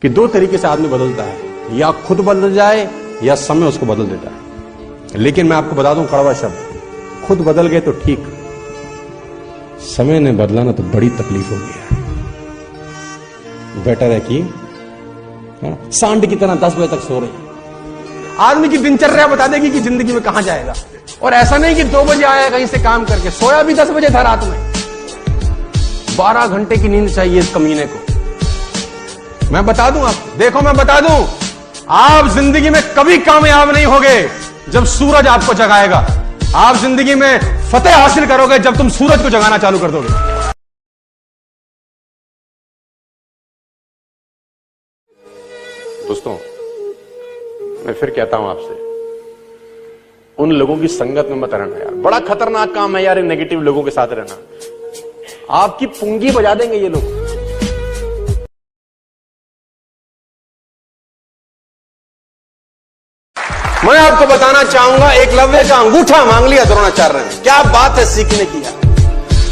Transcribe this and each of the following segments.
कि दो तरीके से आदमी बदलता है, या खुद बदल जाए या समय उसको बदल देता है। लेकिन मैं आपको बता दूं कड़वा शब्द, खुद बदल गए तो ठीक, समय ने बदला ना तो बड़ी तकलीफ होगी है। बेटर है कि सांड की तरह 10 बजे तक सो रही। आदमी की दिनचर्या बता देगी कि जिंदगी में कहां जाएगा। और ऐसा नहीं कि 2 बजे आया कहीं से काम करके, सोया भी 10 बजे था रात में। 12 घंटे की नींद चाहिए इस कमीने को। मैं बता दूं आपको, देखो मैं बता दूं, आप जिंदगी में कभी कामयाब नहीं होगे जब सूरज आपको जगाएगा। आप जिंदगी में फतेह हासिल करोगे जब तुम सूरज को जगाना चालू कर दोगे। दोस्तों, मैं फिर कहता हूं आपसे, उन लोगों की संगत में मत रहना यार। बड़ा खतरनाक काम है यार इन नेगेटिव लोगों के साथ रहना। आपकी पुंगी बजा देंगे ये लोग। मैं आपको बताना चाहूंगा, एकलव्य का अंगूठा मांग लिया द्रोणाचार्य ने। क्या बात है सीखने की यार।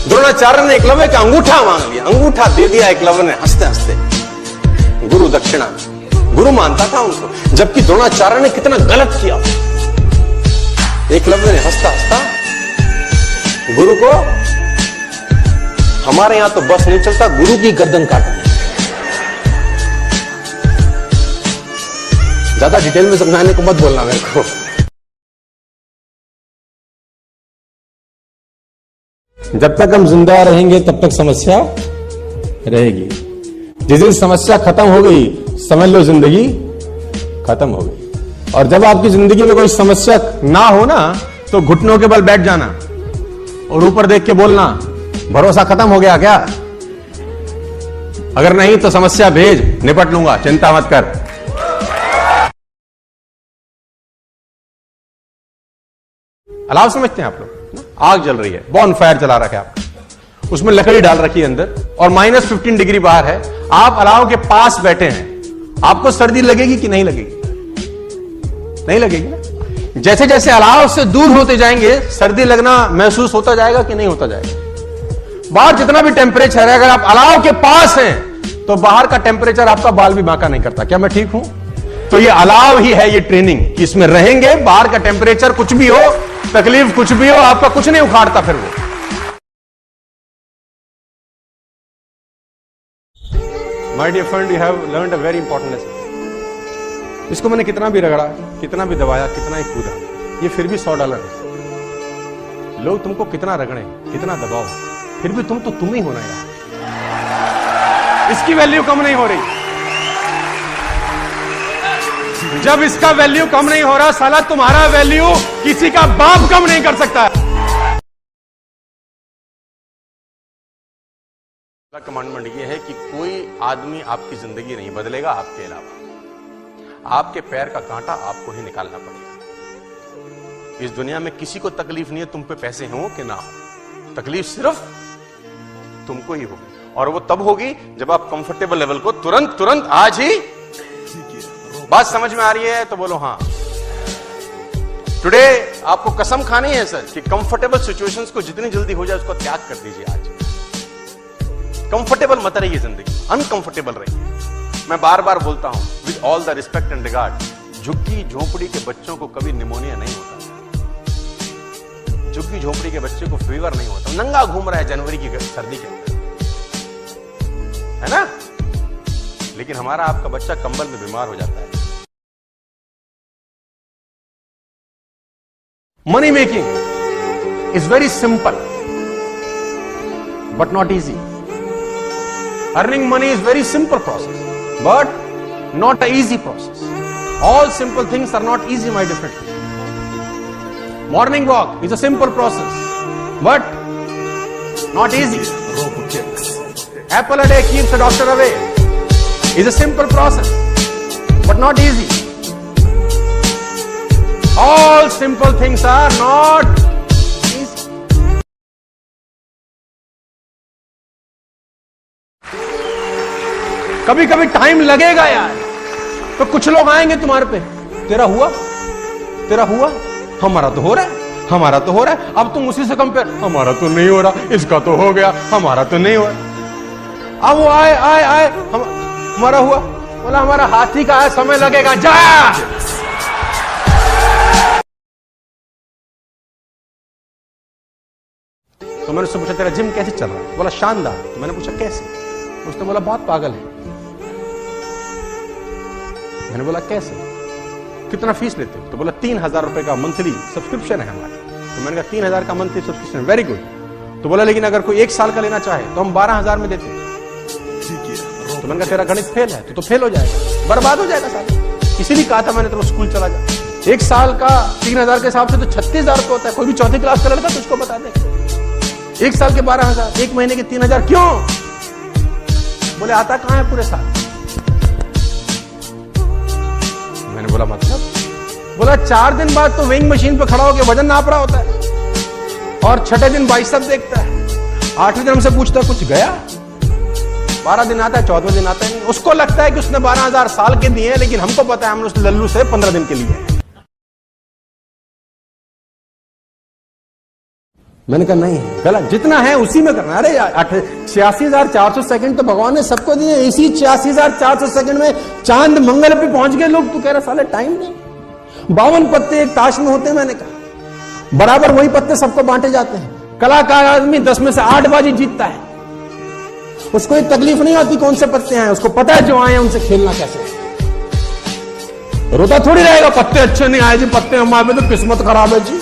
द्रोणाचार्य ने एकलव्य का अंगूठा मांग लिया, अंगूठा दे दिया एकलव्य ने हंसते हंसते। गुरु दक्षिणा, गुरु मानता था उनको, जबकि द्रोणाचार्य ने कितना गलत किया। एकलव्य ने हंसता हंसता गुरु को, हमारे यहां तो बस नहीं चलता, गुरु की गर्दन काट दी। ज्यादा डिटेल में समझाने को मत बोलना मेरे को। जब तक हम जिंदा रहेंगे तब तक समस्या रहेगी। जिस दिन समस्या खत्म हो गई समझ लो जिंदगी खत्म हो गई। और जब आपकी जिंदगी में कोई समस्या ना हो ना, तो घुटनों के बल बैठ जाना और ऊपर देख के बोलना, भरोसा खत्म हो गया क्या? अगर नहीं तो समस्या भेज, निपट लूंगा, चिंता मत कर। अलाव समझते हैं आप लोग? आग जल रही है, बॉन फायर जला रखा है आपका, उसमें लकड़ी डाल रखी है अंदर और -15 डिग्री बाहर है। आप अलाव के पास बैठे हैं, आपको सर्दी लगेगी कि नहीं लगेगी? नहीं लगेगी ना। जैसे जैसे अलाव से दूर होते जाएंगे सर्दी लगना महसूस होता जाएगा कि नहीं होता जाएगा? बाहर जितना भी टेम्परेचर है, अगर आप अलाव के पास हैं तो बाहर का टेम्परेचर आपका बाल भी बांका नहीं करता। क्या मैं ठीक हूं? तो ये अलाव ही है, ये ट्रेनिंग कि इसमें रहेंगे, बाहर का टेम्परेचर कुछ भी हो, तकलीफ कुछ भी हो, आपका कुछ नहीं उखाड़ता फिर वो। My dear friend, you have learned a very important lesson. इसको मैंने कितना भी रगड़ा, कितना भी दबाया, कितना ही कूदा, ये फिर भी $100 है। लोग तुमको कितना रगड़े, कितना दबाओ, फिर भी तुम तो तुम ही होना यार। इसकी वैल्यू कम नहीं हो रही। जब इसका वैल्यू कम नहीं हो रहा, साला तुम्हारा वैल्यू किसी का बाप कम नहीं कर सकता। कमांडमेंट ये है कि कोई आदमी आपकी जिंदगी नहीं बदलेगा आपके अलावा। आपके पैर का कांटा आपको ही निकालना पड़ेगा। इस दुनिया में किसी को तकलीफ नहीं है तुम पे पैसे हो कि ना हो, तकलीफ सिर्फ तुमको ही होगी। और वो तब होगी जब आप कंफर्टेबल लेवल को तुरंत आज ही। बात समझ में आ रही है तो बोलो हाँ। टुडे आपको कसम खानी है सर कि कंफर्टेबल सिचुएशंस को जितनी जल्दी हो जाए उसको त्याग कर दीजिए। आज कंफर्टेबल मत रहिए, जिंदगी अनकंफर्टेबल रहिए। मैं बार बार बोलता हूं with all the respect and regard, झुग्गी झोपड़ी के बच्चों को कभी निमोनिया नहीं होता। झुग्गी झोपड़ी के बच्चे को फीवर नहीं होता। नंगा घूम रहा है जनवरी की सर्दी के अंदर, है ना? लेकिन हमारा आपका बच्चा कंबल में बीमार हो जाता है। Money making is very simple but not easy. Earning money is very simple process, but not an easy process. All simple things are not easy, my dear friend. Morning walk is a simple process, but not easy. Apple a day keeps the doctor away is a simple process, but not easy. All simple things are not easy. कभी कभी time लगेगा यार, तो कुछ लोग आएंगे तुम्हारे पे, तेरा हुआ, तेरा हुआ, हमारा तो हो रहा है, हमारा तो हो रहा है। अब तुम उसी से कंपेयर, हमारा तो नहीं हो रहा, इसका तो हो गया, हमारा तो नहीं हो रहा। अब वो आए, हमारा हुआ, बोला हमारा हाथी का है, समय लगेगा, जा। तो मैंने उससे पूछा तेरा जिम कैसे चल रहा है? बोला शानदार। तो मैंने पूछा कैसे? उसने बोला बहुत पागल है। मैंने बोला कैसे? कितना फीस लेते हो? तो बोला 3,000 रुपए का मंथली सब्सक्रिप्शन है हमारा। तो मैंने कहा 3,000 का मंथली सब्सक्रिप्शन, वेरी गुड। तो बोला लेकिन अगर कोई 1 साल का लेना चाहे तो हम 12,000 में देते। तो मैंने कहा तेरा गणित फेल है, तो फेल हो जाएगा, बर्बाद हो जाएगा साल। इसीलिए कहा था मैंने तो स्कूल चला जा। 1 साल का 3,000 के हिसाब से तो 36,000 का होता है। कोई भी 4th क्लास का लड़का तुझको बता दे। 1 साल के 12,000, 1 महीने के 3,000 क्यों? बोले आता कहां है पूरे साल? मैंने बोला मतलब? बोला 4 दिन बाद तो वेइंग मशीन पर खड़ा होकर वजन नाप रहा होता है और 6ठे दिन बाइसेप देखता है, 8वें दिन हमसे पूछता है कुछ गया? 12 दिन आता है, 14वें दिन आता है नहीं। उसको लगता है कि उसने 12,000 साल के दिए, लेकिन हमको पता है हमने उस लल्लू से 15 दिन के लिए। मैंने कहा नहीं गलत, जितना है उसी में करना। अरे 86,400 सेकंड तो भगवान ने सबको दिए, इसी 86,400 सेकंड में चांद मंगल पे पहुंच गए लोग। तू कह रहा साले टाइम नहीं। 52 पत्ते एक ताश में होते हैं। मैंने कहा बराबर वही पत्ते सबको बांटे जाते हैं। कलाकार आदमी 10 में से 8 बाजी जीतता है, उसको एक तकलीफ नहीं होती कौन से पत्ते आए, उसको पता है जो आए हैं उनसे खेलना कैसे। रोता थोड़ी रहेगा पत्ते अच्छे नहीं आए जी, पत्ते हमारे तो किस्मत खराब है जी।